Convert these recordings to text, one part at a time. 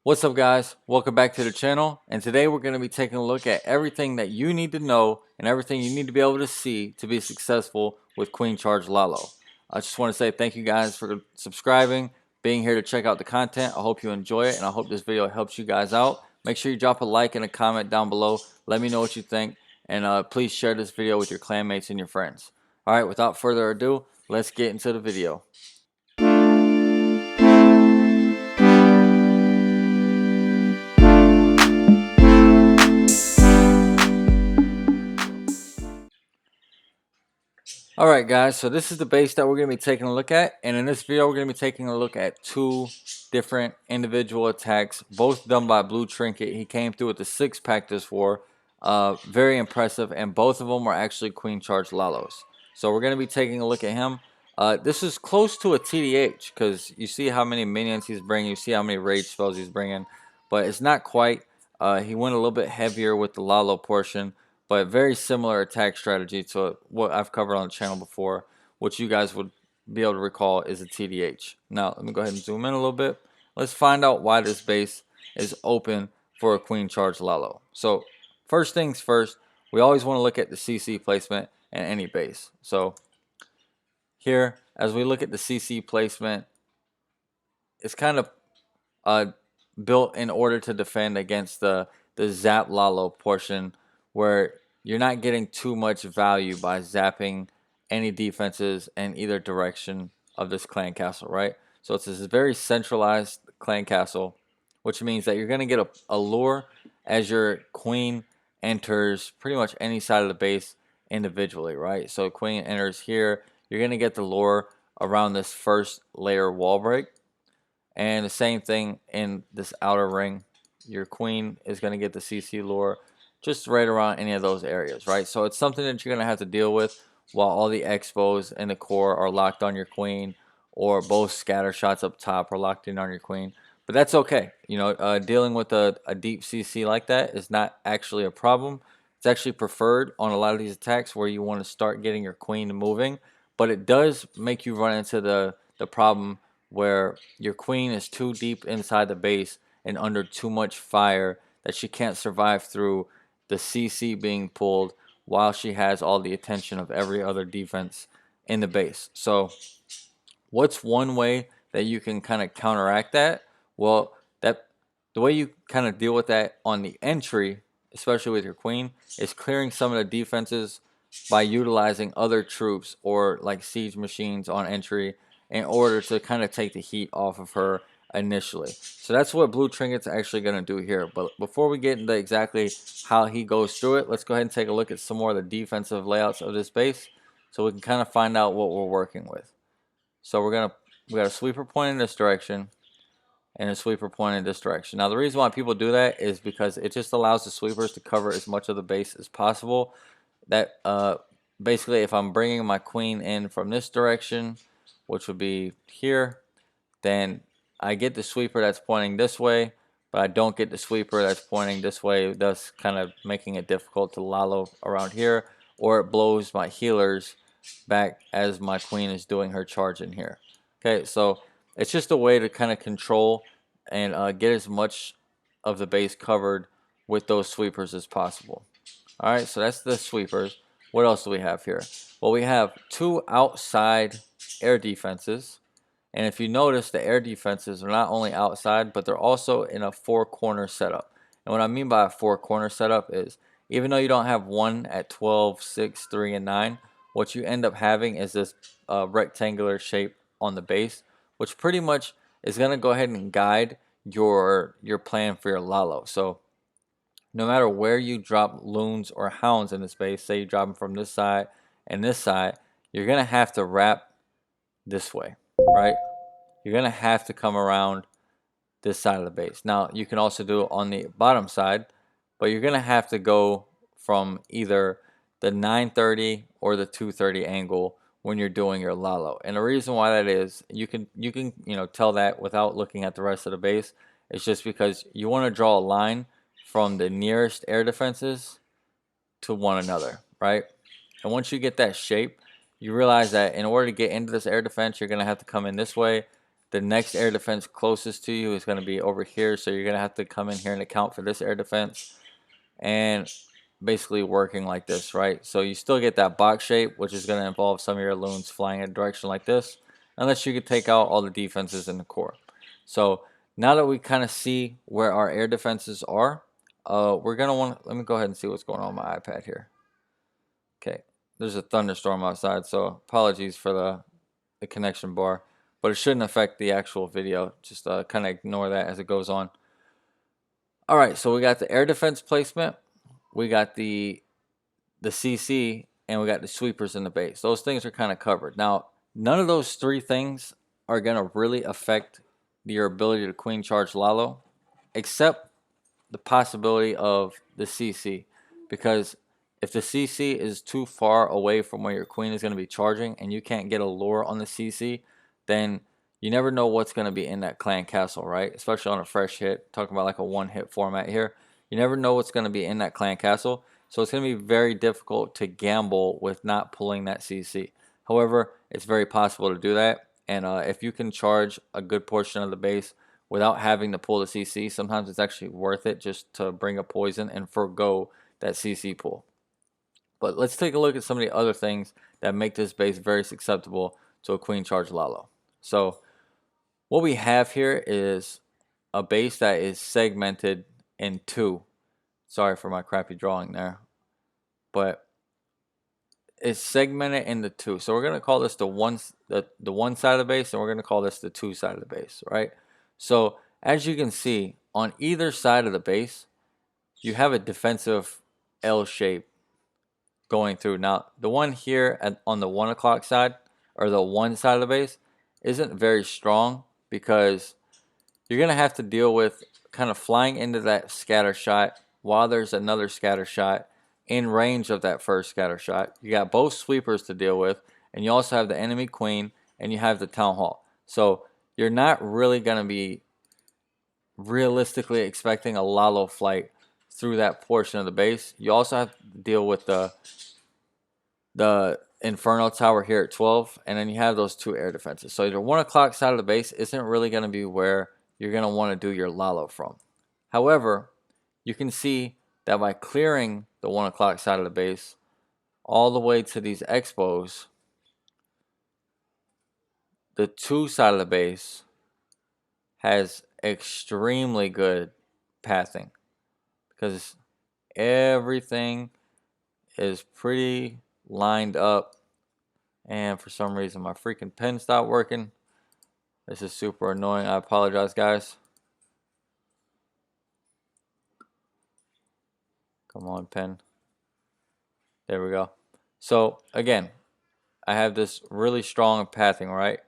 What's up, guys? Welcome back to the channel, and today we're going to be taking a look at everything that you need to know and everything you need to be able to see to be successful with Queen Charge Lalo. I just want to say thank you guys for subscribing, being here to check out the content. I hope you enjoy it, and I hope this video helps you guys out. Make sure you drop a like and a comment down below. Let me know what you think, and please share this video with your clanmates and your friends. Alright, without further ado, let's get into the video. Alright guys, so this is the base that we're going to be taking a look at, and in this video we're going to be taking a look at two different individual attacks, both done by Blue Trinket. He came through with the 6-pack this war, very impressive, and both of them were actually Queen Charge Lalos. So we're going to be taking a look at him. This is close to a TDH, because you see how many minions he's bringing, you see how many rage spells he's bringing, but it's not quite. He went a little bit heavier with the Lalo portion, but very similar attack strategy to what I've covered on the channel before, which you guys would be able to recall is a TDH. Now, let me go ahead and zoom in a little bit. Let's find out why this base is open for a Queen Charge Lalo. So, first things first, we always want to look at the CC placement in any base. So, here, as we look at the CC placement, it's kind of built in order to defend against the Zap Lalo portion, where you're not getting too much value by zapping any defenses in either direction of this clan castle, right? So it's this very centralized clan castle, which means that you're going to get a lure as your queen enters pretty much any side of the base individually, right? So queen enters here, you're going to get the lure around this first layer wall break. And the same thing in this outer ring. Your queen is going to get the CC lure just right around any of those areas, right? So it's something that you're going to have to deal with while all the expos and the core are locked on your queen, or both scatter shots up top are locked in on your queen. But that's okay. You know, dealing with a deep CC like that is not actually a problem. It's actually preferred on a lot of these attacks where you want to start getting your queen moving. But it does make you run into the problem where your queen is too deep inside the base and under too much fire that she can't survive through the CC being pulled while she has all the attention of every other defense in the base. So what's one way that you can kind of counteract that? Well, the way you kind of deal with that on the entry, especially with your queen, is clearing some of the defenses by utilizing other troops or like siege machines on entry in order to kind of take the heat off of her initially. So that's what Blue Trinket's actually going to do here. But before we get into exactly how he goes through it, let's go ahead and take a look at some more of the defensive layouts of this base so we can kind of find out what we're working with. So we got a sweeper point in this direction and a sweeper point in this direction. Now the reason why people do that is because it just allows the sweepers to cover as much of the base as possible. That basically, if I'm bringing my queen in from this direction, which would be here, then I get the sweeper that's pointing this way, but I don't get the sweeper that's pointing this way, thus kind of making it difficult to Lalo around here, or it blows my healers back as my queen is doing her charge in here. Okay, so it's just a way to kind of control and get as much of the base covered with those sweepers as possible. Alright, so that's the sweepers. What else do we have here? Well, we have two outside air defenses. And if you notice, the air defenses are not only outside, but they're also in a 4-corner setup. And what I mean by a 4-corner setup is, even though you don't have one at 12, 6, 3, and 9, what you end up having is this rectangular shape on the base, which pretty much is going to go ahead and guide your plan for your Lalo. So no matter where you drop loons or hounds in this base, say you drop them from this side and this side, you're going to have to wrap this way, right? You're going to have to come around this side of the base. Now, you can also do it on the bottom side, but you're going to have to go from either the 930 or the 230 angle when you're doing your Lalo. And the reason why that is, you can tell that without looking at the rest of the base. It's just because you want to draw a line from the nearest air defenses to one another, right? And once you get that shape, you realize that in order to get into this air defense, you're going to have to come in this way. the next air defense closest to you is going to be over here. So you're going to have to come in here and account for this air defense. And basically working like this, right? So you still get that box shape, which is going to involve some of your loons flying in a direction like this, unless you could take out all the defenses in the core. So now that we kind of see where our air defenses are, we're going to want, let me go ahead and see what's going on my iPad here. Okay, there's a thunderstorm outside, so apologies for the connection bar, but it shouldn't affect the actual video. Just kind of ignore that as it goes on. All right, so we got the air defense placement, we got the CC, and we got the sweepers in the base. Those things are kind of covered. Now, none of those three things are going to really affect your ability to queen charge Lalo, except the possibility of the CC, because if the CC is too far away from where your queen is going to be charging and you can't get a lure on the CC, then you never know what's going to be in that clan castle, right? Especially on a fresh hit, talking about like a one hit format here. You never know what's going to be in that clan castle, so it's going to be very difficult to gamble with not pulling that CC. However, it's very possible to do that, and if you can charge a good portion of the base without having to pull the CC, sometimes it's actually worth it just to bring a poison and forego that CC pull. But let's take a look at some of the other things that make this base very susceptible to a queen charge Lalo. So what we have here is a base that is segmented in two. Sorry for my crappy drawing there, but it's segmented into two. So we're going to call this the one side of the base, and we're going to call this the two side of the base, right? So as you can see, on either side of the base, you have a defensive L shape going through. Now, the one here on the 1 o'clock side, or the one side of the base, isn't very strong because you're going to have to deal with kind of flying into that scatter shot while there's another scatter shot in range of that first scatter shot. You got both sweepers to deal with, and you also have the enemy queen, and you have the town hall. So you're not really going to be realistically expecting a Lalo flight through that portion of the base. You also have to deal with the Inferno Tower here at 12, and then you have those two air defenses. So your 1 o'clock side of the base isn't really going to be where you're going to want to do your Lalo from. However, you can see that by clearing the 1 o'clock side of the base all the way to these expos, the 2 side of the base has extremely good pathing because everything is pretty lined up, and for some reason my freaking pen stopped working. This is super annoying. I apologize, guys. Come on, pen. There we go. So again, I have this really strong pathing, right,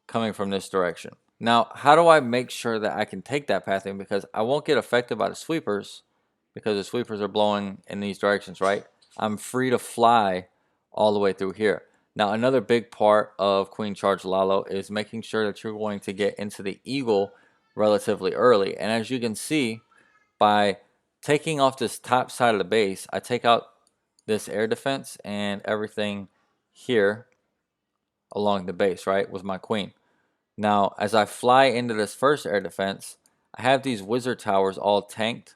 coming from this direction. Now, how do I make sure that I can take that pathing? Because I won't get affected by the sweepers, because the sweepers are blowing in these directions, right? I'm free to fly all the way through here. Now, another big part of Queen Charge Lalo is making sure that you're going to get into the eagle relatively early. And as you can see, by taking off this top side of the base, I take out this air defense and everything here along the base, right, with my queen. Now, as I fly into this first air defense, I have these wizard towers all tanked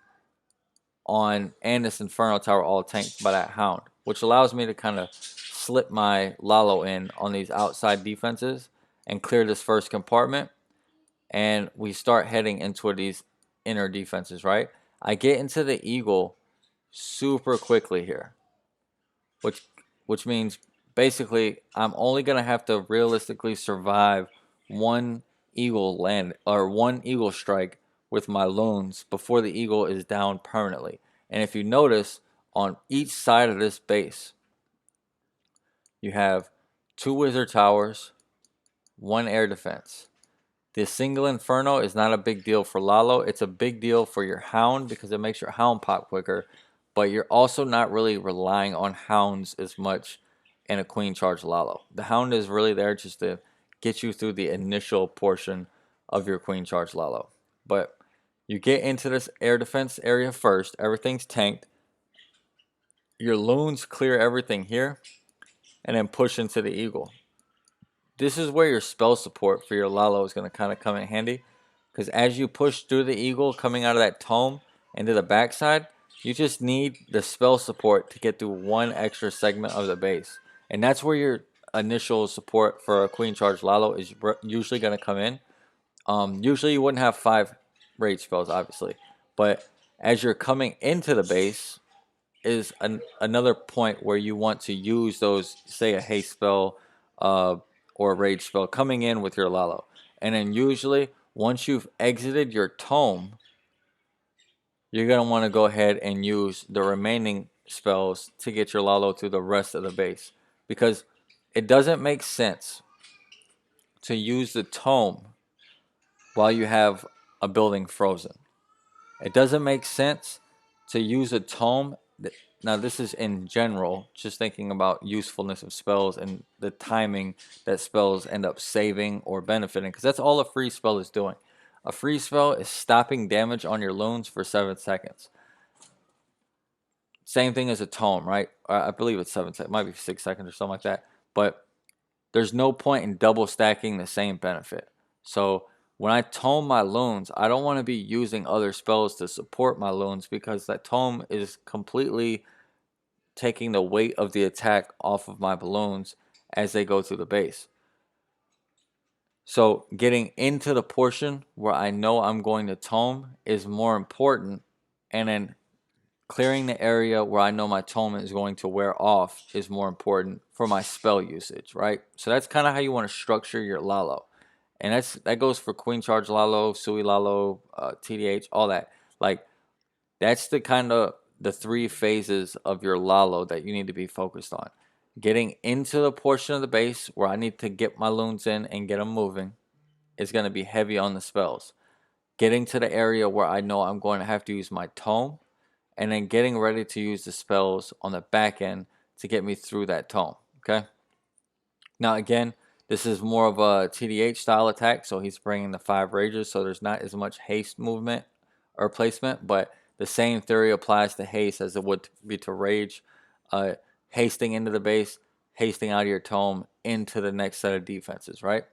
on, and this Inferno Tower all tanked by that hound, which allows me to kind of slip my Lalo in on these outside defenses and clear this first compartment, and we start heading into these inner defenses, right? I get into the eagle super quickly here, which means basically I'm only going to have to realistically survive one eagle land or one eagle strike with my loons before the eagle is down permanently. And if you notice, on each side of this base, you have 2 wizard towers, 1 air defense. The single Inferno is not a big deal for Lalo. It's a big deal for your Hound because it makes your Hound pop quicker. But you're also not really relying on Hounds as much in a Queen Charge Lalo. The Hound is really there just to get you through the initial portion of your Queen Charge Lalo. But you get into this air defense area first. Everything's tanked. Your loons clear everything here and then push into the eagle. this is where your spell support for your Lalo is going to kind of come in handy. Because as you push through the eagle coming out of that tome into the backside, you just need the spell support to get through one extra segment of the base. And that's where your initial support for a Queen Charge Lalo is usually going to come in. Usually you wouldn't have 5 rage spells, obviously. But as you're coming into the base, is another point where you want to use those, say a haste spell uh, or a rage spell coming in with your Lalo. And then usually, once you've exited your tome, you're going to want to go ahead and use the remaining spells to get your Lalo through the rest of the base. Because it doesn't make sense to use the tome while you have a building frozen. It doesn't make sense to use a tome. Now, this is in general, just thinking about usefulness of spells and the timing that spells end up saving or benefiting, because that's all a free spell is doing. A free spell is stopping damage on your loons for 7 seconds. Same thing as a tome, right? I believe it's 7 seconds. It might be 6 seconds or something like that. But there's no point in double stacking the same benefit. So when I tome my loons, I don't want to be using other spells to support my loons, because that tome is completely taking the weight of the attack off of my balloons as they go through the base. So getting into the portion where I know I'm going to tome is more important, and then clearing the area where I know my tome is going to wear off is more important for my spell usage, right? So that's kind of how you want to structure your Lalo. And that goes for Queen Charge Lalo, Sui Lalo, TDH, all that. Like, that's the kind of the 3 phases of your Lalo that you need to be focused on. Getting into the portion of the base where I need to get my loons in and get them moving is going to be heavy on the spells. Getting to the area where I know I'm going to have to use my tome, and then getting ready to use the spells on the back end to get me through that tome. Okay. Now again, this is more of a TDH style attack, so he's bringing the 5 rages, so there's not as much haste movement or placement, but the same theory applies to haste as it would be to rage. Hasting into the base, hasting out of your tome into the next set of defenses, right?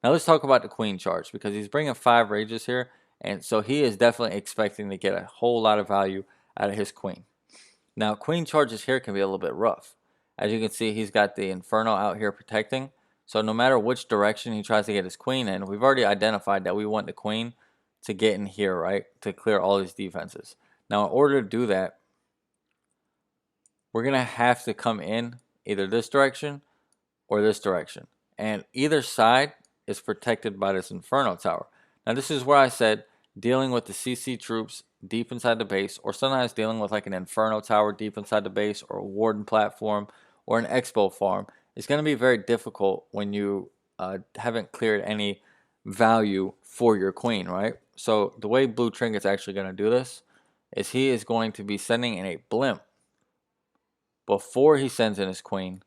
Now let's talk about the Queen Charge, because he's bringing 5 rages here, and so he is definitely expecting to get a whole lot of value out of his Queen. Now, Queen Charges here can be a little bit rough. As you can see, he's got the Inferno out here protecting. So no matter which direction he tries to get his Queen in, we've already identified that we want the Queen to get in here, right? To clear all these defenses. Now, in order to do that, we're going to have to come in either this direction or this direction. And either side is protected by this Inferno Tower. Now, this is where I said dealing with the CC troops deep inside the base, or sometimes dealing with like an Inferno Tower deep inside the base, or a Warden platform, or an Expo farm, is going to be very difficult when you haven't cleared any value for your Queen, right? So the way Blue Trinket's actually going to do this is he is going to be sending in a blimp before he sends in his Queen,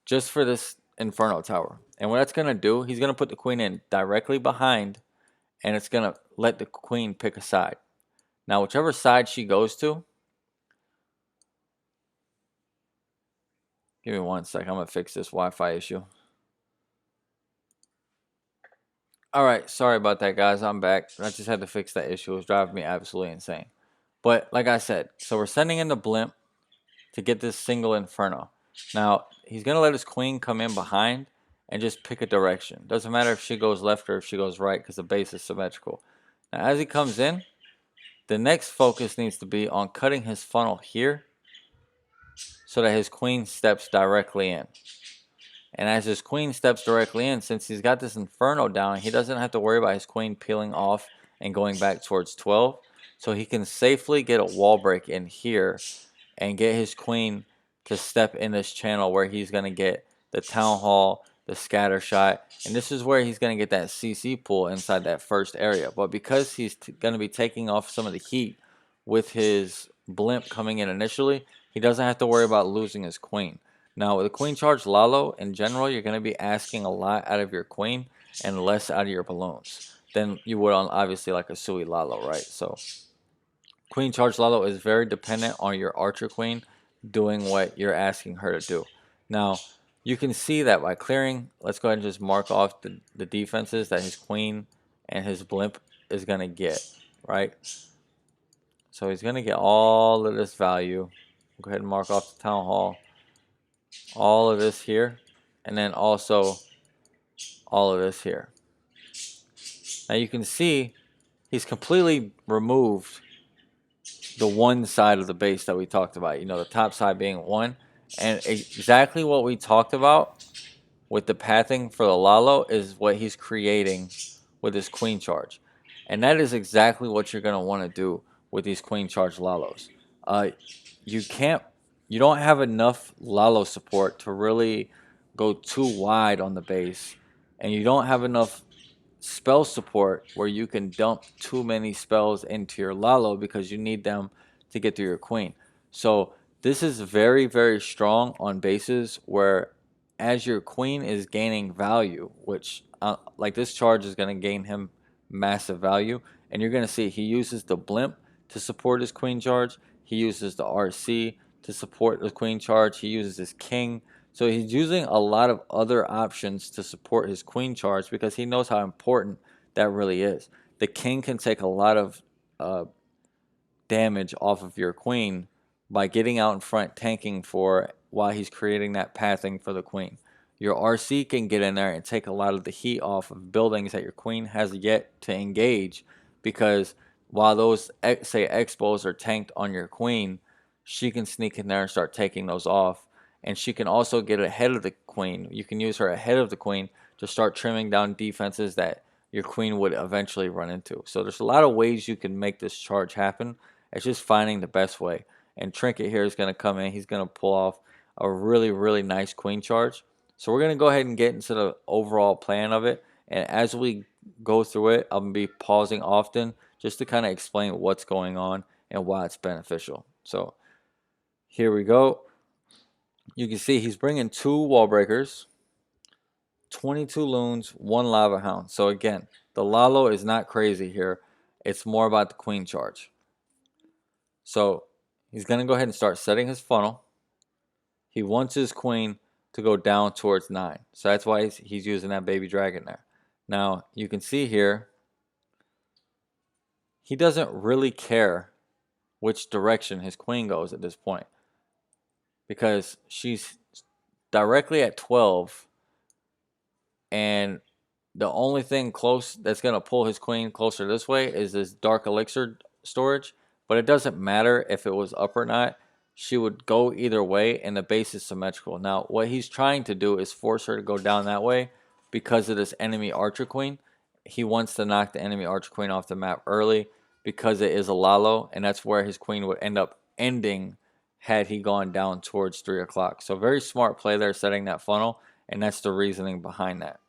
just for this Inferno Tower. And what that's going to do, he's going to put the Queen in directly behind, and it's going to let the Queen pick a side. Now, whichever side she goes to, give me 1 sec, I'm going to fix this Wi-Fi issue. Alright, sorry about that, guys. I'm back. I just had to fix that issue. It was driving me absolutely insane. But, like I said, so we're sending in the blimp to get this single Inferno. Now, he's going to let his Queen come in behind and just pick a direction. Doesn't matter if she goes left or if she goes right, because the base is symmetrical. Now, as he comes in, the next focus needs to be on cutting his funnel here so that his Queen steps directly in. And as his Queen steps directly in, since he's got this Inferno down, he doesn't have to worry about his Queen peeling off and going back towards 12. So he can safely get a wall break in here and get his Queen to step in this channel where he's going to get the Town Hall, the Scatter Shot, and this is where he's going to get that CC pool inside that first area. But because he's going to be taking off some of the heat with his blimp coming in initially, he doesn't have to worry about losing his Queen. Now, with a Queen Charge Lalo, in general, you're going to be asking a lot out of your Queen and less out of your balloons than you would on, obviously, like a Sui Lalo, right? So Queen Charge Lalo is very dependent on your Archer Queen doing what you're asking her to do. Now, You can see that by clearing. Let's go ahead and just mark off the defenses that his queen and his blimp is going to get, right? So he's going to get all of this value. Go ahead and mark off the town hall. All of this here. And then also all of this here. Now you can see he's completely removed the one side of the base that we talked about. You know, the top side being 1. And exactly what we talked about with the pathing for the Lalo is what he's creating with his queen charge. And that is exactly what you're going to want to do with these queen charge Lalos. Uh, you don't have enough Lalo support to really go too wide on the base. And you don't have enough spell support where you can dump too many spells into your Lalo because you need them to get through your queen. So this is very, very strong on bases where as your queen is gaining value, which like this charge is going to gain him massive value, and you're going to see he uses the blimp to support his queen charge. He uses the RC to support the queen charge. He uses his king. So he's using a lot of other options to support his queen charge because he knows how important that really is. The king can take a lot of damage off of your queen by getting out in front tanking for while he's creating that pathing for the queen. Your RC can get in there and take a lot of the heat off of buildings that your queen has yet to engage because while those, say, expos are tanked on your queen, she can sneak in there and start taking those off. And she can also get ahead of the queen. You can use her ahead of the queen to start trimming down defenses that your queen would eventually run into. So there's a lot of ways you can make this charge happen. It's just finding the best way. And Trinket here is going to come in. He's going to pull off a really, really nice queen charge. So we're going to go ahead and get into the overall plan of it. And as we go through it, I'm going to be pausing often just to kind of explain what's going on and why it's beneficial. So here we go. You can see he's bringing 2 wall breakers, 22 loons, 1 lava hound. So again, the Lalo is not crazy here. It's more about the queen charge. So he's going to go ahead and start setting his funnel. He wants his queen to go down towards 9. So that's why he's using that baby dragon there. Now, you can see here, he doesn't really care which direction his queen goes at this point. Because she's directly at 12. And the only thing close that's going to pull his queen closer this way is this dark elixir storage. But it doesn't matter if it was up or not. She would go either way, and the base is symmetrical. Now, what he's trying to do is force her to go down that way because of this enemy archer queen. He wants to knock the enemy archer queen off the map early because it is a Lalo, and that's where his queen would end up ending had he gone down towards 3 o'clock. So very smart play there, setting that funnel, and that's the reasoning behind that.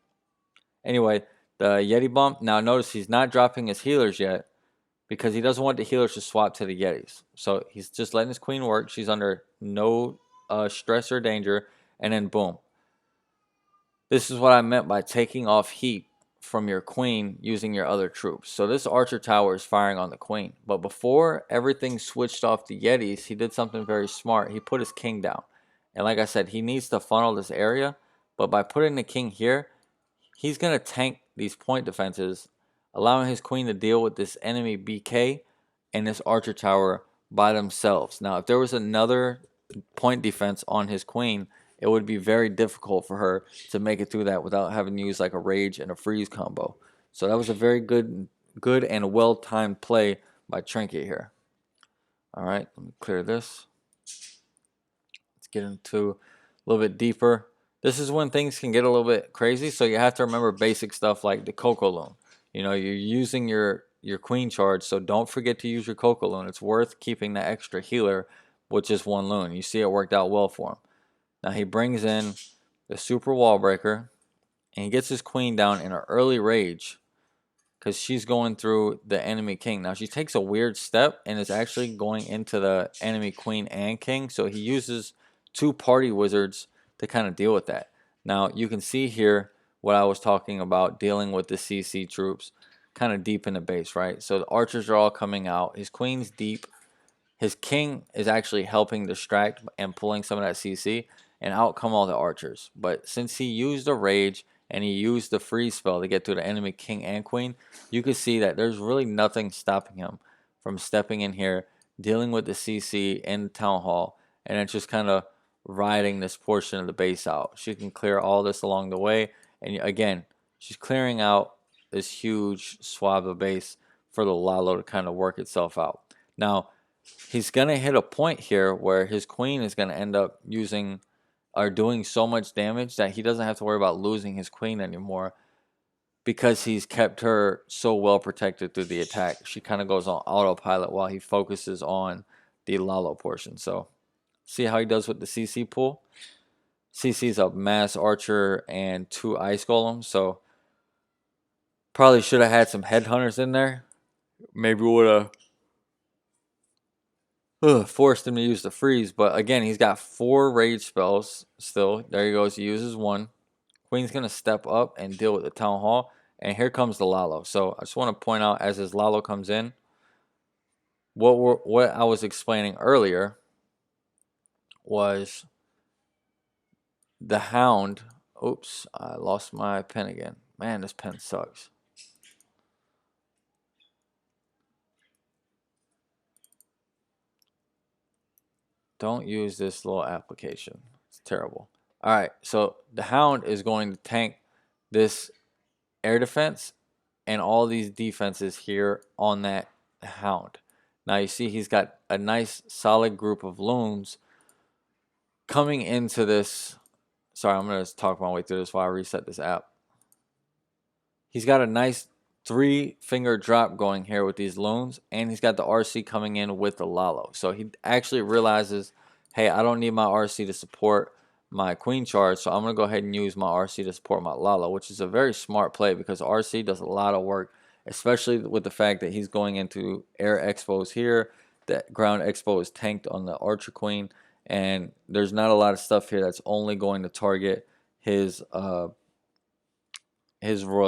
Anyway, the Yeti bump. Now notice he's not dropping his healers yet because he doesn't want the healers to swap to the Yetis. So he's just letting his queen work. She's under no stress or danger. And then boom. This is what I meant by taking off heat from your queen using your other troops. So this archer tower is firing on the queen. But before everything switched off the Yetis, he did something very smart. He put his king down. And like I said, he needs to funnel this area. But by putting the king here, he's going to tank these point defenses, allowing his queen to deal with this enemy BK and this archer tower by themselves. Now, if there was another point defense on his queen, it would be very difficult for her to make it through that without having to use like a rage and a freeze combo. So that was a very good and well-timed play by Trinket here. All right, let me clear this. Let's get into a little bit deeper. This is when things can get a little bit crazy, so you have to remember basic stuff like the Coco Loon. You know, you're using your queen charge, so don't forget to use your Coco Loon. It's worth keeping the extra healer with just 1 loon. You see it worked out well for him. Now he brings in the super wall breaker, and he gets his queen down in an early rage because she's going through the enemy king. Now she takes a weird step and is actually going into the enemy queen and king, so he uses 2 party wizards to kind of deal with that. Now you can see here what I was talking about, dealing with the CC troops kind of deep in the base, right? So the archers are all coming out. His queen's deep. His king is actually helping distract and pulling some of that CC. and out come all the archers. But since he used a rage and he used the freeze spell to get through the enemy king and queen, you can see that there's really nothing stopping him from stepping in here, dealing with the CC in the town hall, and then just kind of riding this portion of the base out. She can clear all this along the way, and again, she's clearing out this huge swath of base for the Lalo to kind of work itself out. Now, he's going to hit a point here where his queen is going to end up using or doing so much damage that he doesn't have to worry about losing his queen anymore because he's kept her so well protected through the attack. She kind of goes on autopilot while he focuses on the Lalo portion. So see how he does with the CC pool? CC's a mass archer and 2 ice golems, so probably should have had some headhunters in there. Maybe would have forced him to use the freeze, but again, he's got 4 rage spells still. There he goes, he uses 1. Queen's going to step up and deal with the town hall, and here comes the Lalo. So I just want to point out as his Lalo comes in, what I was explaining earlier was the Hound. Oops, I lost my pen again. Man, this pen sucks. Don't use this little application. It's terrible. All right, so the Hound is going to tank this air defense and all these defenses here on that Hound. Now you see he's got a nice solid group of loons coming into this. Sorry, I'm going to talk my way through this while I reset this app. He's got a nice 3-finger drop going here with these loons, and he's got the RC coming in with the Lalo. So he actually realizes, hey, I don't need my RC to support my queen charge, so I'm going to go ahead and use my RC to support my Lalo, which is a very smart play because RC does a lot of work, especially with the fact that he's going into air expos here. That ground expo is tanked on the Archer Queen, and there's not a lot of stuff here that's only going to target his Royal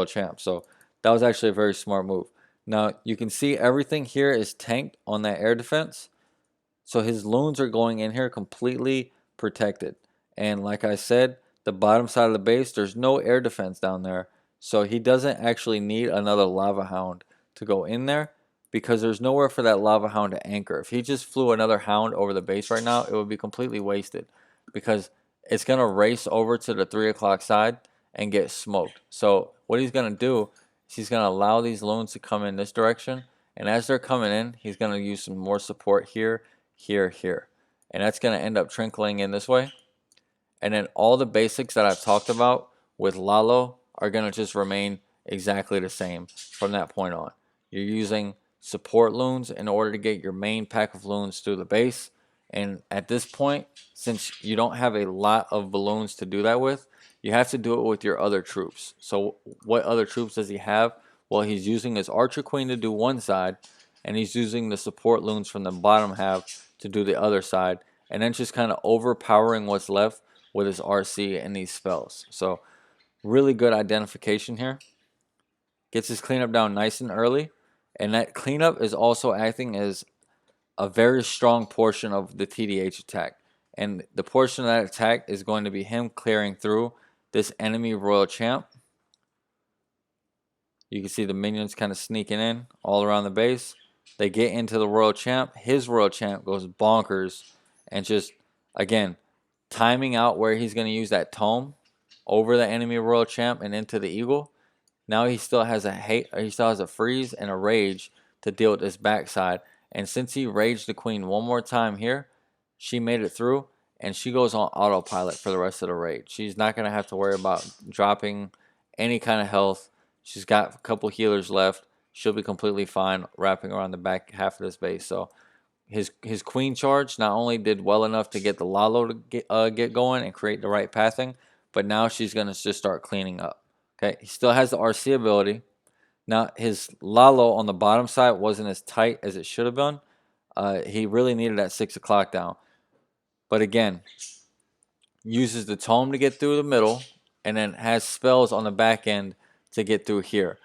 Champ. So that was actually a very smart move. Now you can see everything here is tanked on that air defense. So his loons are going in here completely protected. And like I said, the bottom side of the base, there's no air defense down there. So he doesn't actually need another Lava Hound to go in there because there's nowhere for that Lava Hound to anchor. If he just flew another Hound over the base right now, it would be completely wasted because it's going to race over to the 3 o'clock side and get smoked. So what he's going to do is he's going to allow these loons to come in this direction. And as they're coming in, he's going to use some more support here, here. And that's going to end up trickling in this way. And then all the basics that I've talked about with Lalo are going to just remain exactly the same from that point on. You're using support loons in order to get your main pack of loons through the base. And at this point, since you don't have a lot of balloons to do that with, you have to do it with your other troops. So what other troops does he have? Well, he's using his Archer Queen to do one side, and he's using the support loons from the bottom half to do the other side, and then just kind of overpowering what's left with his RC and these spells. So really good identification here. Gets his cleanup down nice and early, and that cleanup is also acting as a very strong portion of the TDH attack. And the portion of that attack is going to be him clearing through this enemy Royal Champ. You can see the minions kind of sneaking in all around the base. They get into the Royal Champ. His Royal Champ goes bonkers and just, again, timing out where he's going to use that tome over the enemy Royal Champ and into the Eagle. Now he still has a freeze and a rage to deal with this backside. And since he raged the queen one more time here, she made it through, and she goes on autopilot for the rest of the raid. She's not going to have to worry about dropping any kind of health. She's got a couple healers left. She'll be completely fine wrapping around the back half of this base. So his queen charge not only did well enough to get the Lalo to get going and create the right pathing, but now she's going to just start cleaning up. Okay, he still has the RC ability. Now, his Lalo on the bottom side wasn't as tight as it should have been. He really needed that 6 o'clock down. But again, uses the tome to get through the middle, and then has spells on the back end to get through here.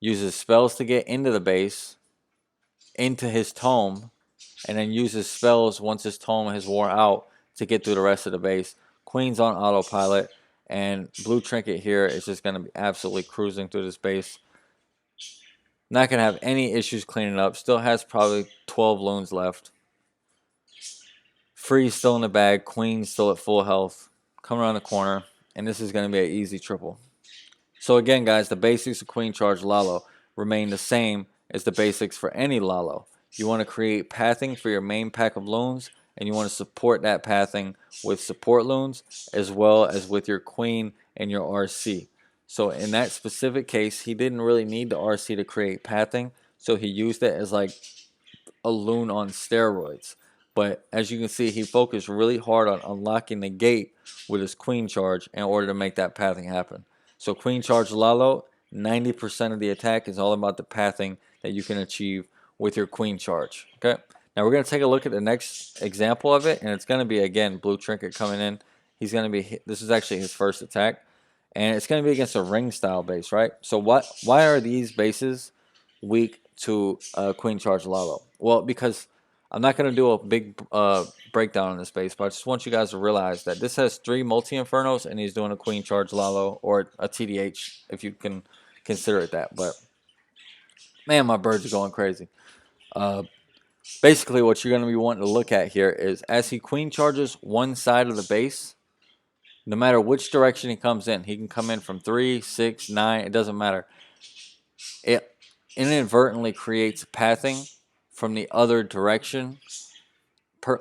Uses spells to get into the base, into his tome, and then uses spells once his tome has worn out to get through the rest of the base Queen's on autopilot, and blue trinket here is just going to be absolutely cruising through this base. Not going to have any issues cleaning up. Still has probably 12 loons left. Free's still in the bag. Queen's still at full health. Coming around the corner, and this is going to be an easy triple. So again, guys, the basics of Queen Charge Lalo remain the same as the basics for any Lalo. You want to create pathing for your main pack of loons, and you want to support that pathing with support loons, as well as with your Queen and your RC. So in that specific case, he didn't really need the RC to create pathing, so he used it as like a loon on steroids. But as you can see, he focused really hard on unlocking the gate with his Queen Charge in order to make that pathing happen. So Queen Charge Lalo, 90% of the attack is all about the pathing that you can achieve with your Queen Charge. Okay. Now we're going to take a look at the next example of it, and it's going to be, again, blue trinket coming in. He's going to be, this is actually his first attack, and it's going to be against a ring style base, right? So why are these bases weak to Queen Charge Lalo? Well, because I'm not going to do a big breakdown on this base, but I just want you guys to realize that this has 3 multi-infernos, and he's doing a Queen Charge Lalo, or a TDH, if you can consider it that. But, man, my birds are going crazy. Basically, what you're going to be wanting to look at here is, as he Queen Charges one side of the base, no matter which direction he comes in, he can come in from 3, 6, 9, it doesn't matter. It inadvertently creates pathing from the other direction,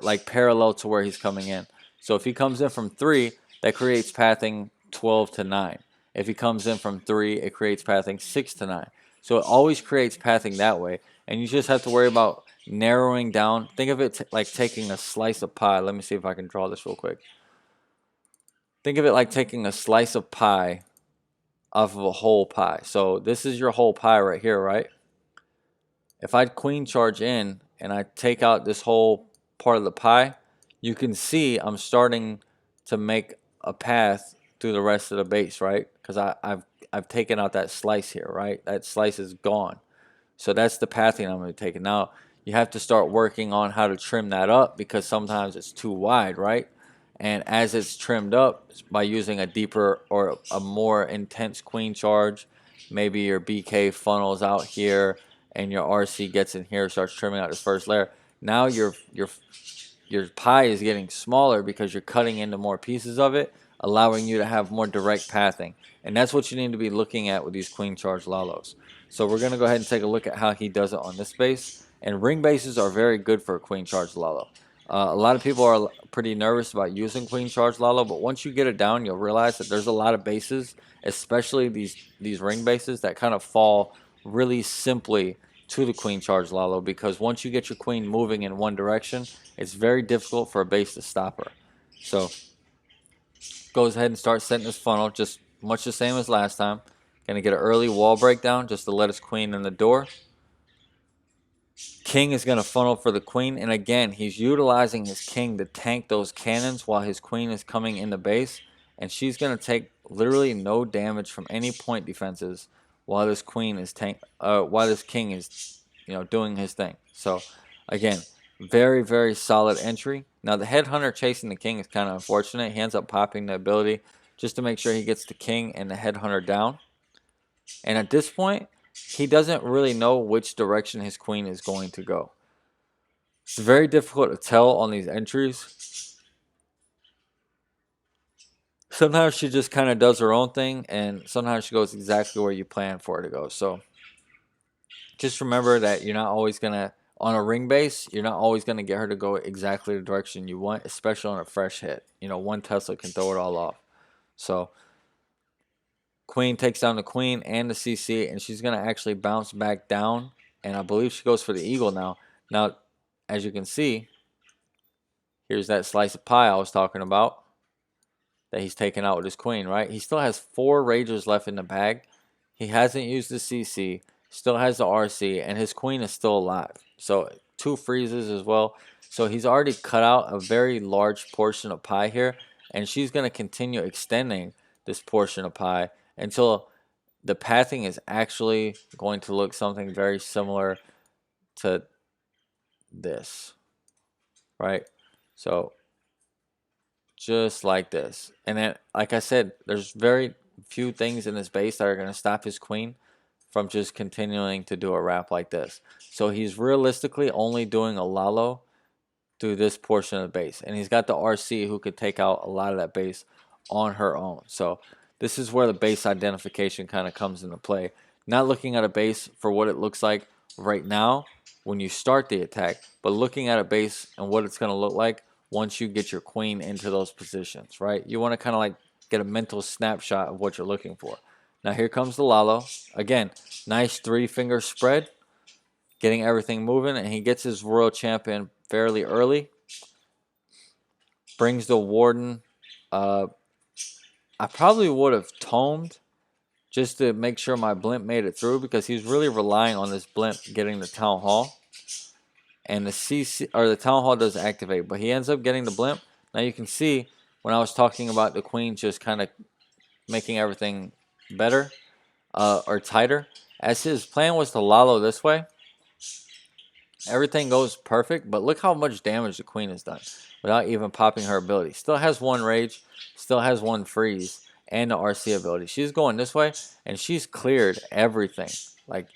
like parallel to where he's coming in. So if he comes in from 3, that creates pathing 12 to 9. If he comes in from 3, it creates pathing 6 to 9. So it always creates pathing that way, and you just have to worry about narrowing down. Think of it like taking a slice of pie. Let me see if I can draw this real quick. Think of it like taking a slice of pie off of a whole pie. So this is your whole pie right here, right? If I Queen Charge in and I take out this whole part of the pie, you can see I'm starting to make a path through the rest of the base, right? Because I've taken out that slice here, right? That slice is gone. So that's the pathing I'm going to take. Now, you have to start working on how to trim that up, because sometimes it's too wide, right? And as it's trimmed up by using a deeper or a more intense Queen Charge, maybe your BK funnels out here and your RC gets in here, starts trimming out this first layer. Now your pie is getting smaller because you're cutting into more pieces of it, allowing you to have more direct pathing. And that's what you need to be looking at with these Queen Charge Lalos. So we're going to go ahead and take a look at how he does it on this base. And ring bases are very good for a Queen Charge Lalo. A lot of people are pretty nervous about using Queen Charge Lalo, but once you get it down, you'll realize that there's a lot of bases, especially these ring bases, that kind of fall really simply to the Queen Charge Lalo, because once you get your Queen moving in one direction, it's very difficult for a base to stop her. So goes ahead and starts setting this funnel, just much the same as last time. Gonna get an early wall breakdown just to let his Queen in the door. King is going to funnel for the Queen, and again, he's utilizing his King to tank those cannons while his Queen is coming in the base, and she's going to take literally no damage from any point defenses while this Queen is while this King is, doing his thing. So, again, very, very solid entry. Now, the Headhunter chasing the King is kind of unfortunate. He ends up popping the ability just to make sure he gets the King and the Headhunter down. And at this point, he doesn't really know which direction his Queen is going to go. It's very difficult to tell on these entries. Sometimes she just kind of does her own thing, and sometimes she goes exactly where you plan for her to go. So just remember that you're not always going to, on a ring base, you're not always going to get her to go exactly the direction you want, especially on a fresh hit. One Tesla can throw it all off. So Queen takes down the Queen and the CC, and she's going to actually bounce back down, and I believe she goes for the Eagle now. Now, as you can see, here's that slice of pie I was talking about that he's taking out with his Queen, right? He still has 4 Ragers left in the bag. He hasn't used the CC, still has the RC, and his Queen is still alive. So 2 freezes as well. So he's already cut out a very large portion of pie here, and she's going to continue extending this portion of pie until the pathing is actually going to look something very similar to this, right? So just like this. And then, like I said, there's very few things in this base that are going to stop his queen from just continuing to do a wrap like this. So he's realistically only doing a Lalo through this portion of the base. And he's got the RC who could take out a lot of that base on her own. So this is where the base identification kind of comes into play. Not looking at a base for what it looks like right now when you start the attack, but looking at a base and what it's going to look like once you get your queen into those positions, right? You want to kind of like get a mental snapshot of what you're looking for. Now here comes the Lalo. Again, nice 3-finger spread, getting everything moving, and he gets his Royal Champion fairly early. Brings the Warden. I probably would have tomed just to make sure my blimp made it through, because he's really relying on this blimp getting the Town Hall. And the CC or the Town Hall does activate, but he ends up getting the blimp. Now you can see when I was talking about the Queen just kind of making everything better or tighter, as his plan was to Lalo this way. Everything goes perfect, but look how much damage the Queen has done without even popping her ability. Still has 1 rage, still has 1 freeze, and the RC ability. She's going this way, and she's cleared everything, like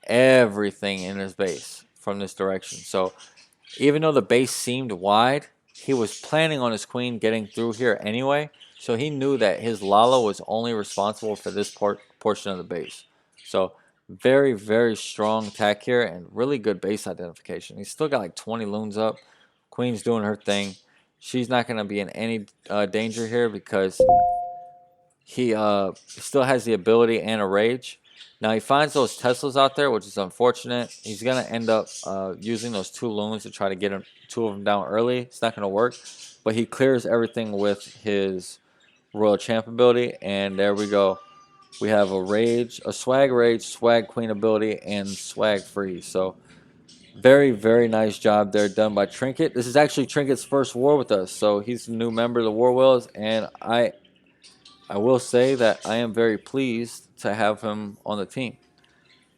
everything in his base from this direction. So even though the base seemed wide, he was planning on his Queen getting through here anyway. So he knew that his Lalo was only responsible for this portion of the base. So very, very strong attack here and really good base identification. He's still got like 20 loons up. Queen's doing her thing. She's not going to be in any danger here because he still has the ability and a rage. Now he finds those Teslas out there, which is unfortunate. He's going to end up using those 2 loons to try to get 2 of them down early. It's not going to work. But he clears everything with his Royal Champ ability. And there we go. We have a rage, a swag rage, swag queen ability, and swag freeze. So very, very nice job there done by Trinket. This is actually Trinket's first war with us. So he's a new member of the War Wheels. And I will say that I am very pleased to have him on the team.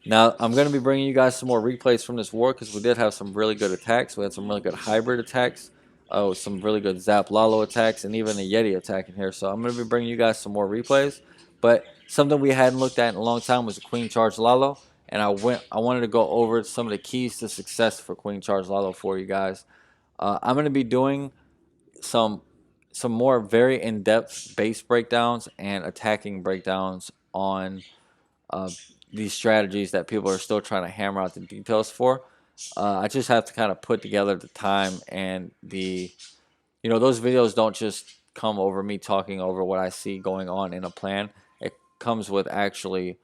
Now, I'm going to be bringing you guys some more replays from this war because we did have some really good attacks. We had some really good hybrid attacks, some really good Zap Lalo attacks, and even a Yeti attack in here. So I'm going to be bringing you guys some more replays. But something we hadn't looked at in a long time was the Queen Charge Lalo. And I wanted to go over some of the keys to success for Queen Charge Lalo for you guys. I'm going to be doing some more very in-depth base breakdowns and attacking breakdowns on these strategies that people are still trying to hammer out the details for. I just have to kind of put together the time and those videos don't just come over me talking over what I see going on in a plan. It comes with actually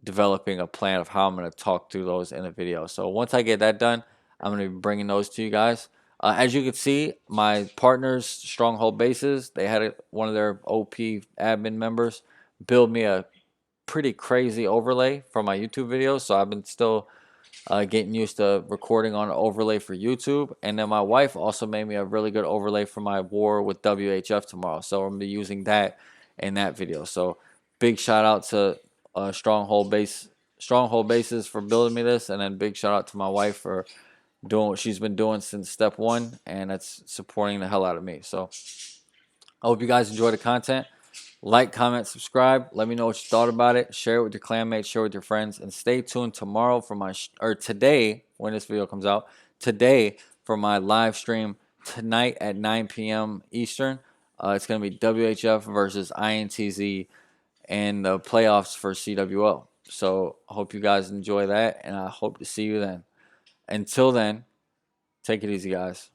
developing a plan of how I'm going to talk through those in a video. So once I get that done, I'm going to be bringing those to you guys. As you can see, my partners, Stronghold Bases, they had one of their OP admin members build me a pretty crazy overlay for my YouTube videos. So I've been still getting used to recording on an overlay for YouTube. And then my wife also made me a really good overlay for my war with WHF tomorrow. So I'm going to be using that in that video. So big shout out to Stronghold Bases for building me this. And then big shout out to my wife for doing what she's been doing since step 1. And that's supporting the hell out of me. So I hope you guys enjoy the content. Like, comment, subscribe. Let me know what you thought about it. Share it with your clanmates. Share it with your friends. And stay tuned tomorrow for today, when this video comes out, today for my live stream tonight at 9 p.m. Eastern. It's going to be WHF versus INTZ and the playoffs for CWO. So I hope you guys enjoy that, and I hope to see you then. Until then, take it easy, guys.